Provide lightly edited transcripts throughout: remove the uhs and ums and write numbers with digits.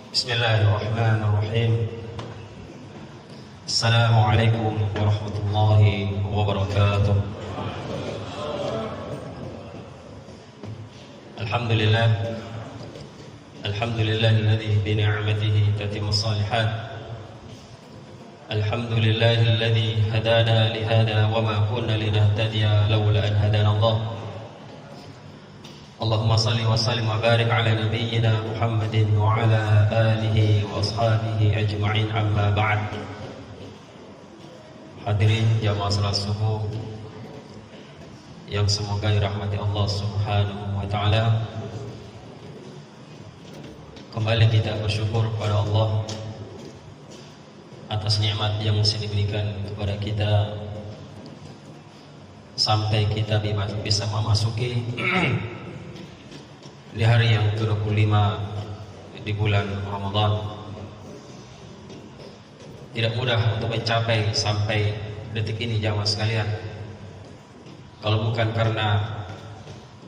Bismillahirrahmanirrahim. Assalamualaikum warahmatullahi wabarakatuh. Alhamdulillah. Alhamdulillahilladzi bi ni'matihi tatimmu shalihat. Alhamdulillahilladzi hadana li hada wa ma kunna linahtadiya laula an hadana Allah. Allahumma salli wa sallim wa barik ala nabiyyina Muhammadin wa ala alihi wa ashabihi ajma'in, amma ba'd. Hadirin jamaah salat subuh yang semoga dirahmati Allah Subhanahu wa taala. Kembali kita bersyukur kepada Allah atas nikmat yang masih diberikan kepada kita sampai kita bisa memasuki di hari yang ke-25 di bulan Ramadan. Tidak mudah untuk mencapai sampai detik ini jamaah sekalian, kalau bukan karena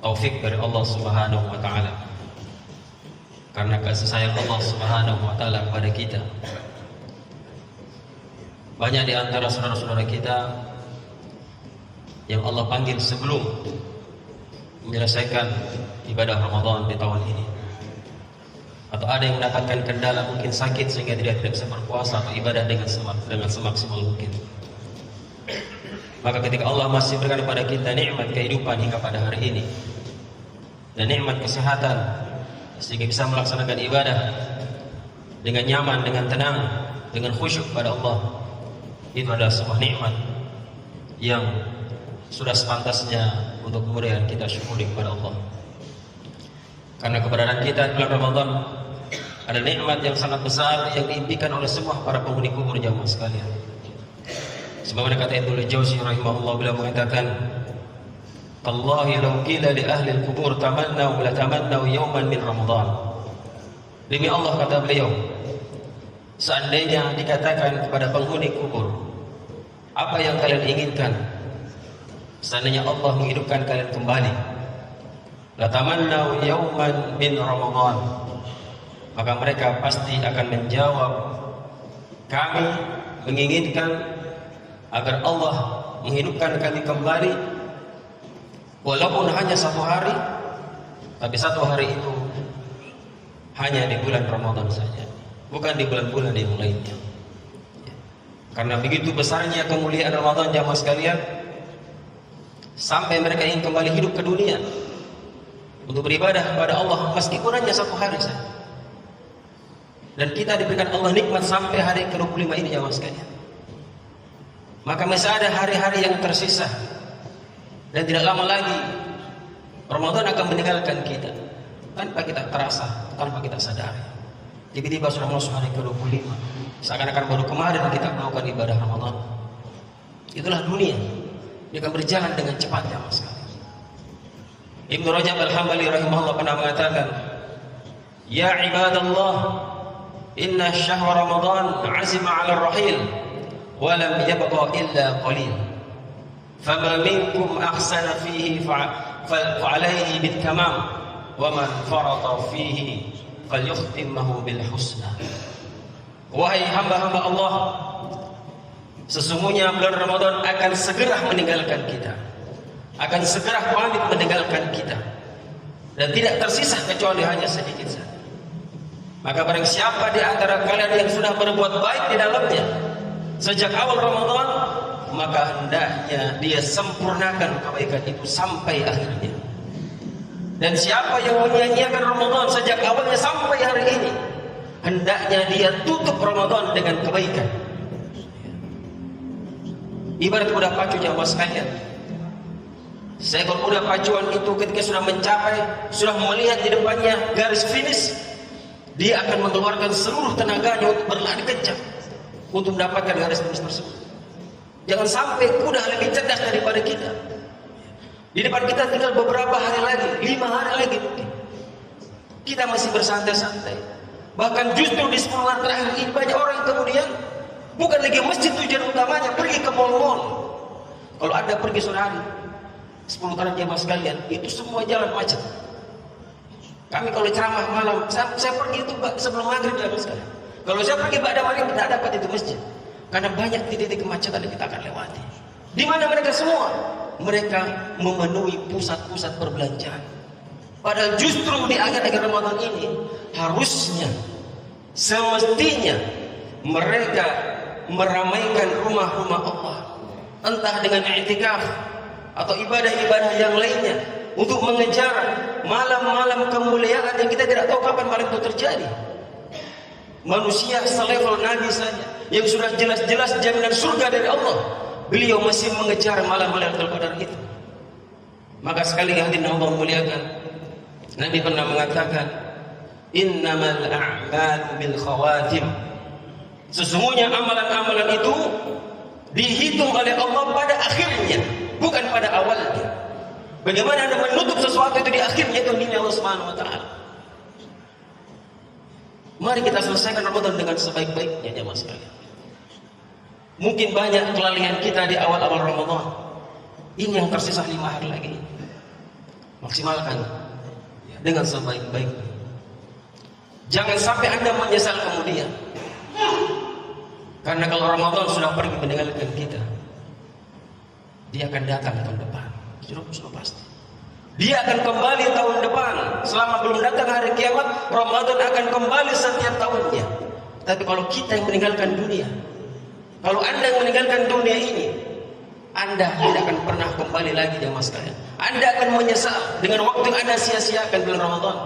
taufik dari Allah Subhanahu wa taala, karena kasih sayang Allah Subhanahu wa taala kepada kita. Banyak di antara saudara-saudara kita yang Allah panggil sebelum menyelesaikan ibadah Ramadan di tahun ini, atau ada yang mendapatkan kendala, mungkin sakit sehingga tidak bisa berpuasa atau ibadah dengan semaksimal mungkin. Maka ketika Allah masih berikan kepada kita nikmat kehidupan hingga pada hari ini dan nikmat kesehatan sehingga bisa melaksanakan ibadah dengan nyaman, dengan tenang, dengan khusyuk pada Allah, itu adalah sebuah nikmat yang sudah sepantasnya untuk kemudian kita syukuri kepada Allah. Karena keberadaan kita di bulan Ramadan adalah nikmat yang sangat besar yang diimpikan oleh semua para penghuni kubur jamaah sekalian. Sebagaimana kata Ibnu Jauzi rahimahullah beliau mengatakan, "Tallahi law qila li ahli al-qubur tamannaw la tamannaw yawman min Ramadan." Demi Allah, kata beliau, seandainya dikatakan kepada penghuni kubur, apa yang kalian inginkan? Seandainya Allah menghidupkan kalian kembali, la tamannaw yawman min Ramadan, maka mereka pasti akan menjawab, kami menginginkan agar Allah menghidupkan kami kembali walaupun hanya satu hari, tapi satu hari itu hanya di bulan Ramadan saja, bukan di bulan-bulan yang lainnya. Karena begitu besarnya kemuliaan Ramadan jamaah sekalian, sampai mereka ingin kembali hidup ke dunia untuk beribadah kepada Allah meskipun hanya satu hari saja. Dan kita diberikan Allah nikmat sampai hari ke-25 ini jamaah sekalian. Maka masih ada hari-hari yang tersisa, dan tidak lama lagi Ramadan akan meninggalkan kita tanpa kita terasa, tanpa kita sadari. Tiba-tiba sudah masuk hari ke-25, seakan-akan baru kemarin kita melakukan ibadah Ramadan. Itulah dunia, dia akan berjalan dengan cepat jamaah sekalian. Ibnu Rajab al-Hambali rahimahullah pernah mengatakan, "Ya ibadallah, inna syahra Ramadan azima 'ala ar-rahil wa lam yabqa illa qalil. Fama minkum ahsana fihi fa'alayhi bil tamam wa man farata fihi falyukhtimhu bil husna." Wahai hamba-hamba Allah, sesungguhnya bulan Ramadan akan segera meninggalkan kita, akan segera pamit meninggalkan kita, dan tidak tersisa kecuali hanya sedikit saja. Maka barang siapa di antara kalian yang sudah berbuat baik di dalamnya sejak awal Ramadan, maka hendaknya dia sempurnakan kebaikan itu sampai akhirnya. Dan siapa yang menyia-nyiakan Ramadan sejak awalnya sampai hari ini, hendaknya dia tutup Ramadan dengan kebaikan. Ibarat kuda pacu jamaah sekalian. Seekor kuda pacuan itu ketika sudah mencapai, sudah melihat di depannya garis finish, dia akan mengeluarkan seluruh tenaganya untuk berlari kencang untuk mendapatkan garis finish tersebut. Jangan sampai kuda lebih cerdas daripada kita. Di depan kita tinggal beberapa hari lagi, 5 hari lagi mungkin. Kita masih bersantai-santai. Bahkan justru di 10 hari terakhir ini banyak orang yang kemudian bukan lagi masjid tujuan utamanya, pergi ke mal-mal. Kalau Anda pergi sore hari, 10 tahun jamaah sekalian, itu semua jalan macet. Kami kalau ceramah malam, saya pergi itu sebelum maghrib ya sekali. Kalau saya pergi pada maghrib tidak dapat itu masjid, karena banyak titik-titik kemacetan yang kita akan lewati. Di mana mereka semua? Mereka memenuhi pusat-pusat perbelanjaan. Padahal justru di akhir-akhir Ramadan ini harusnya, semestinya mereka meramaikan rumah-rumah Allah, entah dengan i'tikaf atau ibadah-ibadah yang lainnya, untuk mengejar malam-malam kemuliaan yang kita tidak tahu kapan malam itu terjadi. Manusia selevel Nabi saja yang sudah jelas-jelas jaminan surga dari Allah, beliau masih mengejar malam-malam Qadar itu. Maka sekali hadirin Allah muliakan, Nabi pernah mengatakan, innamal a'malu bil khawatim. Sesungguhnya amalan-amalan itu dihitung oleh Allah pada akhirnya, bukan pada awalnya. Bagaimana Anda menutup sesuatu itu di akhirnya, itu nilai Allah Subhanahu wa taala. Mari kita selesaikan Ramadan dengan sebaik-baiknya jemaah sekalian. Mungkin banyak kelalaian kita di awal-awal Ramadan. Ini yang tersisa 5 hari lagi. Maksimalkan dengan sebaik-baiknya. Jangan sampai Anda menyesal kemudian. Karena kalau Ramadan sudah pergi meninggalkan kita, dia akan datang tahun depan. Sudah pasti. Dia akan kembali tahun depan. Selama belum datang hari kiamat, Ramadan akan kembali setiap tahunnya. Tapi kalau kita yang meninggalkan dunia, kalau Anda yang meninggalkan dunia ini, Anda tidak akan pernah kembali lagi jemaah sekalian. Anda akan menyesal dengan waktu yang Anda sia-siakan bulan Ramadan.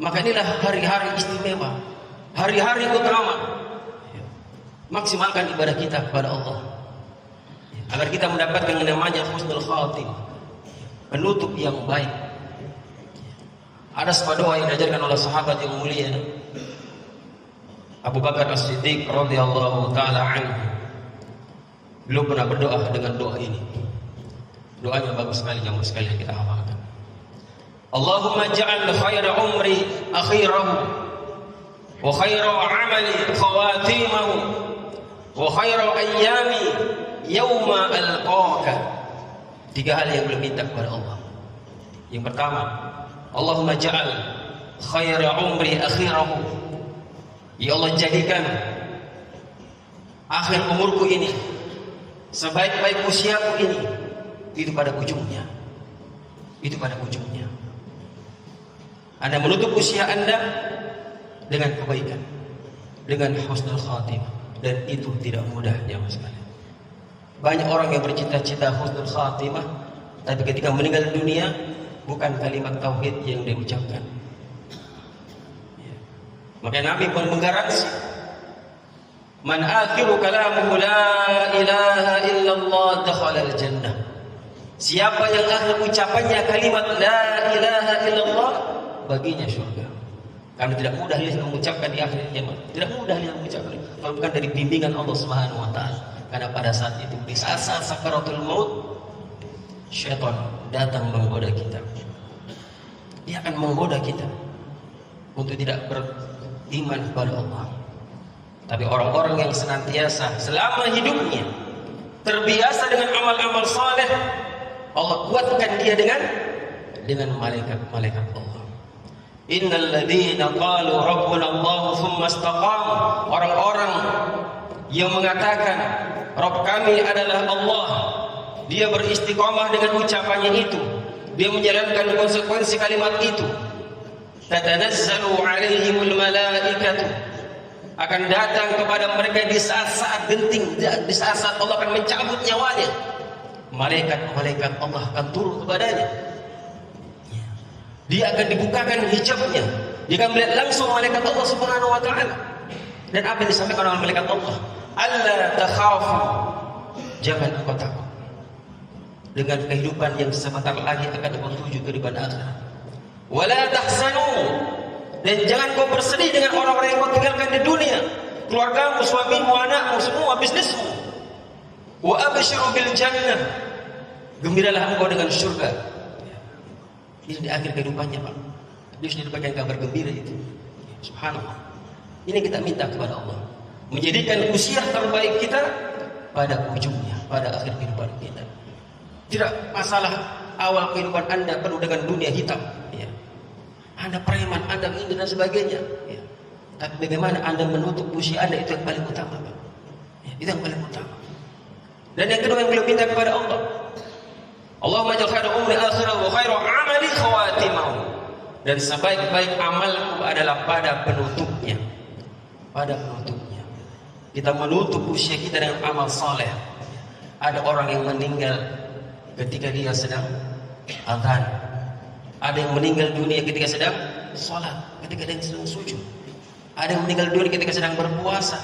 Maka inilah hari-hari istimewa, hari-hari utama. Maksimalkan ibadah kita kepada Allah, agar kita mendapatkan yang namanya husnul khatimah, penutup yang baik. Ada sebuah doa yang diajarkan oleh sahabat yang mulia Abu Bakar As-Siddiq radhiyallahu taala anhu. Beliau pernah berdoa dengan doa ini. Doanya bagus sekali jemaah sekalian, kita hafalkan. Allahumma ja'al khaira umri akhirahu wa khaira amali khawatimahu wa khaira ayyami yauma alqaka. 3 hal yang beliau minta kepada Allah. Yang pertama, Allahumma ja'al khaira umri akhirahu. Ya Allah, jadikan akhir umurku ini, sebaik-baik usiaku ini, itu pada ujungnya. Itu pada ujungnya. Anda menutup usia Anda dengan kebaikan, dengan husnul khatimah, dan itu tidak mudah jemaah sekalian. Banyak orang yang bercita-cita husnul khatimah, tapi ketika meninggal dunia bukan kalimat tauhid yang dia ucapkan. Maka Nabi pun menggaransi, man akhiru kalamuhu la ilaha illallah dakhala al-jannah. Siapa yang akhir ucapannya kalimat la ilaha illallah, baginya surga. Karena tidak mudah dia mengucapkan di akhir zaman. Tidak mudah dia mengucapkan kalau bukan dari bimbingan Allah Subhanahu wa taala. Karena pada saat itu, di saat-saat sakaratul maut, syaitan datang menggoda kita. Dia akan menggoda kita untuk tidak beriman kepada Allah. Tapi orang-orang yang senantiasa selama hidupnya terbiasa dengan amal-amal saleh, Allah kuatkan dia dengan malaikat-malaikat Allah. Innal ladzina qalu rabbuna Allah tsumma istaqamu. Orang-orang yang mengatakan Rabb kami adalah Allah, dia beristiqamah dengan ucapannya itu, dia menjalankan konsekuensi kalimat itu. Tatanazzalu alaihimul malaikatu, akan datang kepada mereka di saat-saat genting, di saat-saat Allah akan mencabut nyawanya, malaikat-malaikat Allah akan turun kepadanya. Dia akan dibukakan hijabnya, dia akan melihat langsung malaikat Allah Subhanahu wa taala. Dan apa yang disampaikan oleh malaikat Allah? Allah takhafu, jangan engkau takut dengan kehidupan yang sebentar lagi akan engkau tuju ke depan akhirat. Wala tahzanu, dan jangan kau bersedih dengan orang-orang yang kau tinggalkan di dunia, keluargamu, suamimu, anakmu, semua bisnismu. Wa abshiru bil jannah, gembiralah engkau dengan surga. Ini di akhir kehidupannya, Pak. Dia sudah diberikan kabar gembira itu. Subhanallah. Ini kita minta kepada Allah, menjadikan usia terbaik kita pada ujungnya, pada akhir kehidupan kita. Tidak masalah awal kehidupan Anda penuh dengan dunia hitam, ya. Anda preman, Anda ini dan sebagainya, ya. Tapi bagaimana Anda menutup usia Anda, itu yang paling utama, Pak. Ya, itu yang paling utama. Dan yang kedua yang beliau minta kepada Allah, Allahumma ja'al khairu umri akhirah wa khairu amali khawatimahu. Dan sebaik-baik amalku adalah pada penutupnya. Pada penutupnya. Kita menutup usia kita dengan amal saleh. Ada orang yang meninggal ketika dia sedang azan. Ada yang meninggal dunia ketika sedang sholat, ketika dia sedang sujud. Ada yang meninggal dunia ketika sedang berpuasa,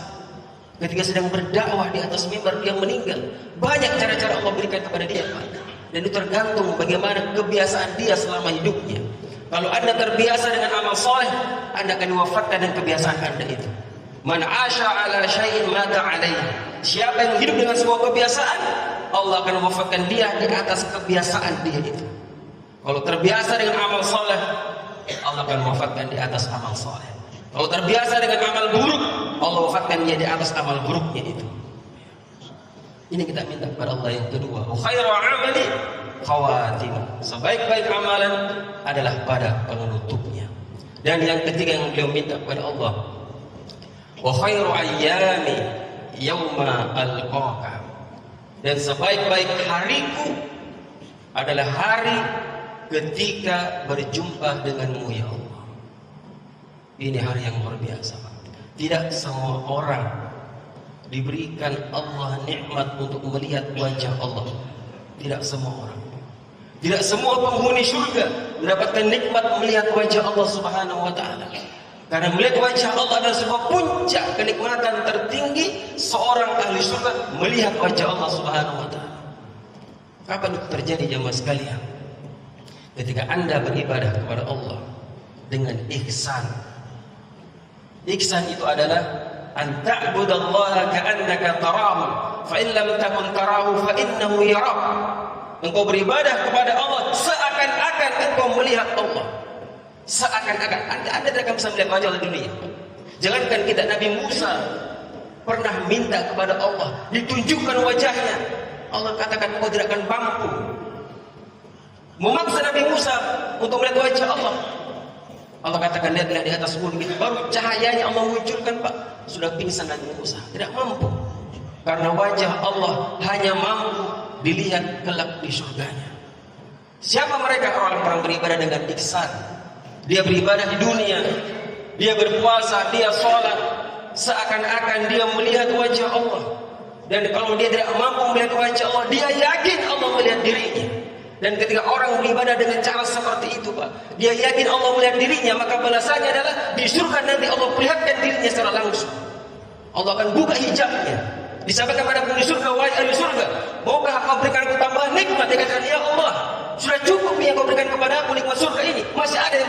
ketika sedang berdakwah di atas mimbar dia meninggal. Banyak cara-cara Allah berikan kepada dia, Pak. Dan itu tergantung bagaimana kebiasaan dia selama hidupnya. Kalau Anda terbiasa dengan amal soleh, Anda akan diwafatkan dengan kebiasaan Anda itu. Man asha ala syai'in mata alaihi. Siapa yang hidup dengan sebuah kebiasaan, Allah akan mewafatkan dia di atas kebiasaan dia itu. Kalau terbiasa dengan amal soleh, Allah akan mewafatkan di atas amal soleh. Kalau terbiasa dengan amal buruk, Allah wafatkan dia di atas amal buruknya itu. Ini kita minta kepada Allah yang kedua. Khairu amali khawatim. Sebaik-baik amalan adalah pada penutupnya. Dan yang ketiga yang beliau minta kepada Allah, wa khairu ayyami yauma alqaka. Dan sebaik-baik hariku adalah hari ketika berjumpa denganmu ya Allah. Ini hari yang luar biasa, Pak. Tidak semua orang diberikan Allah nikmat untuk melihat wajah Allah. Tidak semua orang. Tidak semua penghuni surga mendapatkan nikmat melihat wajah Allah Subhanahu wa taala. Karena melihat wajah Allah adalah sebuah puncak kenikmatan tertinggi seorang ahli surga melihat wajah Allah Subhanahu wa taala. Kapan itu terjadi jemaah sekalian? Ketika Anda beribadah kepada Allah dengan ihsan. Ihsan itu adalah an ta'budallaha ka'annaka tarahu fa in lam takun tarahu fa innahu yarak. Engkau beribadah kepada Allah seakan-akan engkau melihat Allah. Seakan-akan Anda tidak akan bisa melihat wajah Allah dunia. Jangankan kita, Nabi Musa pernah minta kepada Allah ditunjukkan wajahnya. Allah katakan engkau tidak akan mampu. Memaksa Nabi Musa untuk melihat wajah Allah. Allah katakan lihatlah di atas gunung itu, baru cahayanya Allah munculkan, Pak, sudah pingsan Nabi Musa, tidak mampu. Karena wajah Allah hanya mampu dilihat kelak di surganya. Siapa mereka? Orang-orang beribadah dengan ihsan. Dia beribadah di dunia, dia berpuasa, dia sholat, seakan-akan dia melihat wajah Allah. Dan kalau dia tidak mampu melihat wajah Allah, dia yakin Allah melihat dirinya. Dan ketika orang beribadah dengan cara seperti itu, Pak, dia yakin Allah melihat dirinya, maka balasannya adalah di surga nanti Allah perlihatkan dirinya secara langsung. Allah akan buka hijabnya. Disampaikan kepada penghuni surga, wahai ahli surga, maukah kau berikan aku tambahan nikmat? Dia katakan, ya Allah, sudah cukup yang kau berikan kepada aku nikmat surga ini. Masih ada yang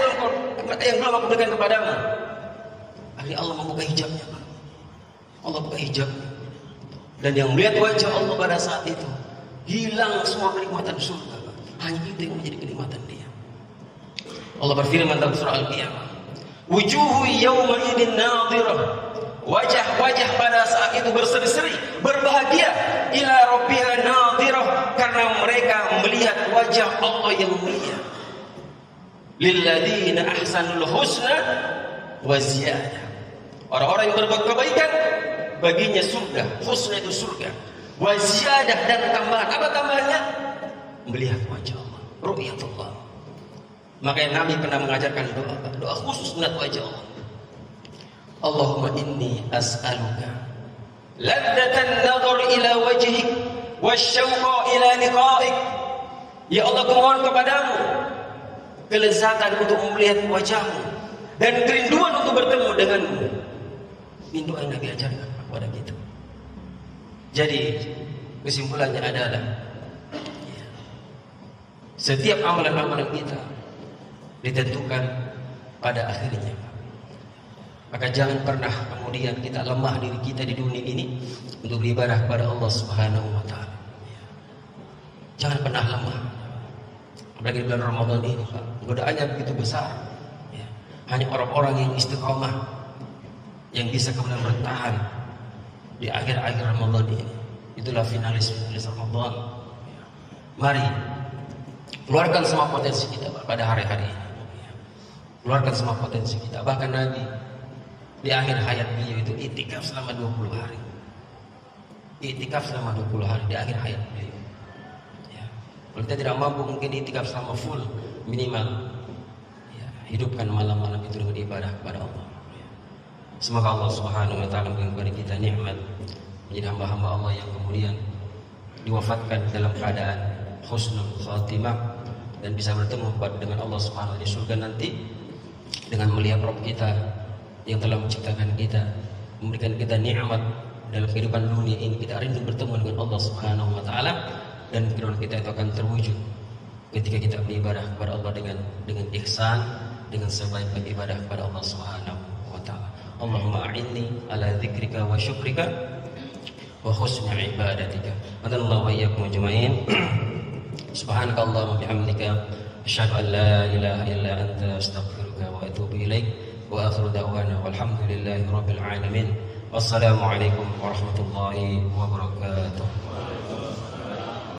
belum aku berikan kepadamu. Akhirnya Allah membuka hijabnya, Pak. Allah buka hijabnya. Dan yang melihat wajah Allah pada saat itu, hilang semua kenikmatan surga. Hanya itu yang menjadi kenikmatan dia. Allah berfirman dalam surah Al-Qiyamah, wujuhu yawma idin nadhirah. Wajah-wajah pada saat itu berseri-seri, berbahagia, ila rabbiha nadhirah, karena mereka melihat wajah Allah yang mulia. Lilladzina ahsanul husna wa ziyadah. Orang-orang yang berbuat kebaikan baginya surga. Husna itu surga. Wa ziyadah, dan tambahan. Apa tambahannya? Melihat wajah Allah, ru'yatullah. Makanya Nabi pernah mengajarkan doa khusus melihat wajah Allah. Allahumma inni as'aluka ladzatan nadhar ila wajhik wasyauqa ila liqa'ik. Ya Allah, kumohon kepadamu kelezatan untuk melihat wajahmu dan kerinduan untuk bertemu denganmu. Ini doa yang Nabi ajarkan kepada kita. Jadi kesimpulannya adalah setiap amalan-amalan kita ditentukan pada akhirnya. Maka jangan pernah kemudian kita lemah diri kita di dunia ini untuk beribadah kepada Allah Subhanahu wa taala. Jangan pernah lemah. Apalagi di bulan Ramadan ini, Pak, godaannya begitu besar. Hanya orang-orang yang istiqomah yang bisa kemudian bertahan di akhir-akhir Ramadan ini. Itulah finalis Ramadan. Mari Keluarkan semua potensi kita pada hari-hari ini. Keluarkan semua potensi kita. Bahkan Nabi di akhir hayat beliau itu itikaf selama 20 hari. Itikaf selama 20 hari di akhir hayat beliau. Ya. Kalau kita tidak mampu mungkin itikaf selama full minimal. Ya. Hidupkan malam-malam itu dengan ibadah kepada Allah. Ya. Semoga Allah Subhanahu wa taala memberikan kepada kita nikmat menjadi hamba-hamba Allah yang kemudian diwafatkan dalam keadaan husnul khatimah dan bisa bertemu dengan Allah Subhanahu wa taala di surga nanti dengan melihat Rabb kita yang telah menciptakan kita, memberikan kita nikmat dalam kehidupan dunia ini. Kita rindu bertemu dengan Allah Subhanahu wa taala dan kehidupan kita itu akan terwujud ketika kita beribadah kepada Allah dengan ihsan, dengan sebaik-baik ibadah kepada Allah Subhanahu wa taala. Allahumma a'inni ala dzikrika wa syukrika wa husni ibadatika. Adallahu wa iyyakum ajma'in. Subhanakallahumma bihamdika asyhadu an la ilaha illa anta astaghfiruka wa atubu ilaik. Wa akhiru da'wana walhamdulillahi rabbil alamin. Wassalamu alaikum warahmatullahi wabarakatuh.